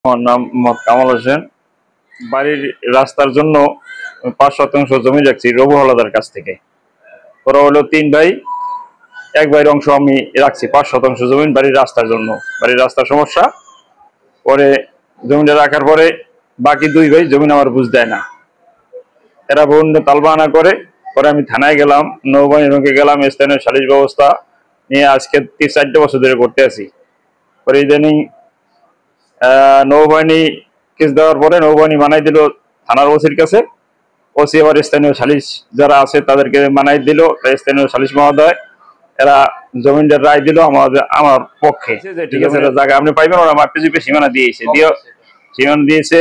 আমার নাম মোহাম্মদ কামাল হোসেন। বাড়ির রাস্তার জন্য ৫ শতাংশ জমি রাখছি রবু হলাদার কাছ থেকে। ওরা হলো ৩ ভাই, এক ভাইয়ের অংশ আমি রাখছি ৫ শতাংশ জমি বাড়ির রাস্তার জন্য। বাড়ির রাস্তার সমস্যা, পরে জমিটা রাখার পরে বাকি ২ ভাই জমি আমার বুঝ দেয় না, এরা বিভিন্ন তালবাহানা করে। পরে আমি থানায় গেলাম, নৌবাহিনীকে গেলাম, স্থানীয় সালিশ ব্যবস্থা নিয়ে আজকে ৩-৪ বছর ধরে করতে আছি। পরে ইদানিং নৌবাহিনী কেস দেওয়ার পরে নৌবাহিনী মানাই দিল থানার ওসির কাছে। ওসি আবার স্থানীয় সালিশ যারা আছে তাদেরকে মানাই দিল স্থানীয় সালিশ মহোদয়। এরা জমিনদার রায় দিল আমার পক্ষে, যে ঠিক আছে জায়গা আপনি পাইবেন। ওরা আমার পিছু সীমানা দিয়েছে, সীমানা দিয়েছে।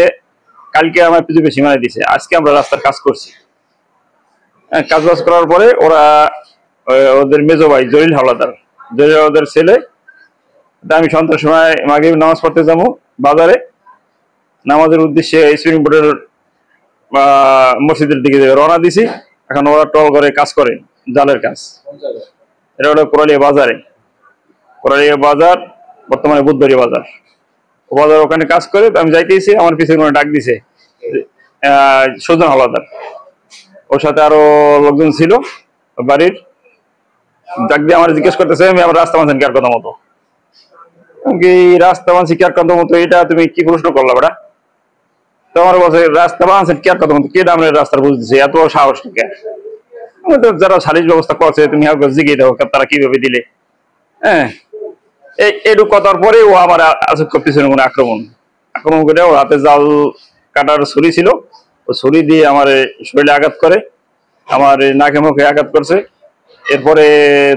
কালকে আমার পিছু সীমানা দিয়েছে, আজকে আমরা রাস্তার কাজ করছি। কাজ বাজ করার পরে ওরা ওদের মেজো ভাই জলিল হাওলাদার, জলিল হাওলাদার ছেলে, আমি সন্ধ্যার সময় মাগরিব নামাজ পড়তে যাবো বাজারে, নামাজের উদ্দেশ্যে সুইমিং বোর্ডের মসজিদের দিকে রওনা দিছি। এখন ওরা টল করে কাজ করে, জালের কাজ। এটা হলো কোরালিয়া বাজারে, কোরালিয়া বাজার, বর্তমানে বুধবাড়ি বাজার। ও বাজার ওখানে কাজ করে। আমি যাইতেছি, আমার পিছনে ডাক দিছে সুজন হাওলাদার, ওর সাথে আরো লোকজন ছিল বাড়ির। ডাক দিয়ে আমার জিজ্ঞেস করতেছে আমি আমার রাস্তা মানছেন কার কথা মতো, রাস্তা মানছি কার কথা মতো, এটা তুমি কি প্রশ্ন করলা বেটা? তোমার বলছে রাস্তা বানাচ্ছেন কার কথা মতো, কে দামের রাস্তার বুঝতেছে, এত সাহস কে? যারা সালিশ ব্যবস্থা করছে তুমি জিগিয়ে দাও তারা কিভাবে দিলে। হ্যাঁ, এইটুক কথার পরে ও আমার পিছনে কোনো আক্রমণ করে, ওর হাতে জাল কাটার ছুরি ছিল, ও ছুরি দিয়ে আমার শরীরে আঘাত করে, আমার নাকে মুখে আঘাত করছে। এরপরে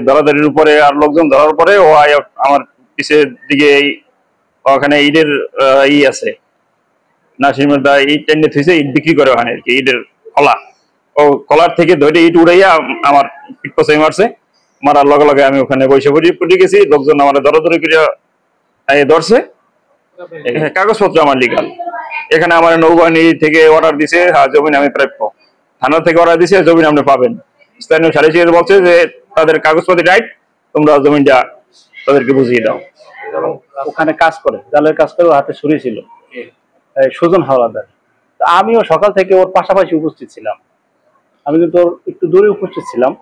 ধরাধরির উপরে আর লোকজন ধরার পরে ও আমার পিছের দিকে ওখানে ইটের আছে, নাসিমের দা ইট টেনে থুইছে, ইট বিক্রি করে ওখানে আর কি, ইটের খোলা। ও কলার থেকে ধরে ইট উড়াইয়া আমার পিঠ পচাই মারছে। মারার লগে লগে আমি ওখানে বসে পড়ে গেছি, লোকজন আমার দরাদরি করে ধরছে। কাগজপত্র আমার লিগাল। এখানে আমার নৌবাহিনী থেকে অর্ডার দিছে, হ্যাঁ জমিন আমি প্রাপ্য। থানা থেকে অর্ডার দিছে জমিন আপনি পাবেন। স্থানীয় সালিশি বলছে যে তাদের কাগজপত্র রাইট, তোমরা জমিনটা তাদেরকে বুঝিয়ে দাও। ওখানে কাজ করে, জালের কাজ করে, হাতে ছুরি ছিল সুজন হাওলাদার। আমিও সকাল থেকে ওর পাশাপাশি উপস্থিত ছিলাম, আমি কিন্তু ওর একটু দূরে উপস্থিত ছিলাম।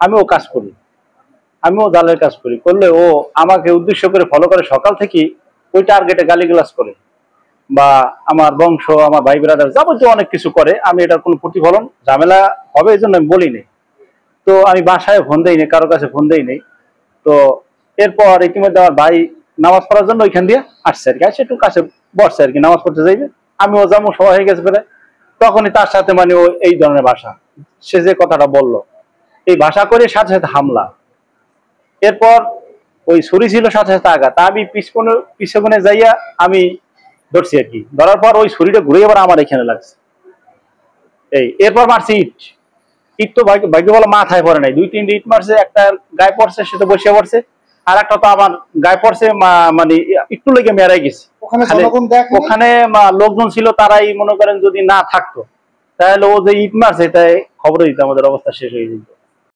আমিও কাজ করি, আমিও জালের কাজ করি। করলে ও আমাকে উদ্দেশ্য করে ফলো করে, সকাল থেকে ওই টার্গেটে গালিগালাজ করে, বা আমার বংশ, আমার ভাই ব্রাদার যাবতীয় অনেক কিছু করে। আমি এটার কোনো প্রতিফলন ঝামেলা হবে এই জন্য আমি বলি নাই। তো আমি বাসায় ফোন দেই নাই, কারো কাছে ফোন দেই নাই। তো এরপর ইতিমধ্যে আমার ভাই নামাজ পড়ার জন্য ওইখান দিয়ে আসছে আর কি, আসছে একটু কাছে বসছে আর কি, নামাজ পড়তে যাইবে। আমিও যাবো, সময় হয়ে গেছে পরে। তখনই তার সাথে মানে ও এই ধরনের ভাষা, সে যে কথাটা বললো, এই ভাষা করে সাথে সাথে হামলা। এরপর ওই ছুরি ছিল সাথে সাথে আঘাত। আমি পিছনে যাইয়া আমি ধরছি আর কি, ধরার পর ওই ছুরিটা ঘুরে আবার আমার এখানে লাগছে। এরপর মারছি ইট। ইট তো ভাগ্য বলো মাথায় পড়ে নাই, 2-3 ইট মারছে। একটা গায়ে পড়ছে, সে তো বসে পড়ছে, আর একটা তো আমার গায়ে পড়ছে, মানে একটু লেগে মেরাই গেছে। ওখানে লোকজন ছিল, তারাই মনে করেন যদি না থাকতো তাহলে ও যে ইট মারছে তাই খবর দিত, আমাদের অবস্থা শেষ হয়ে যেত।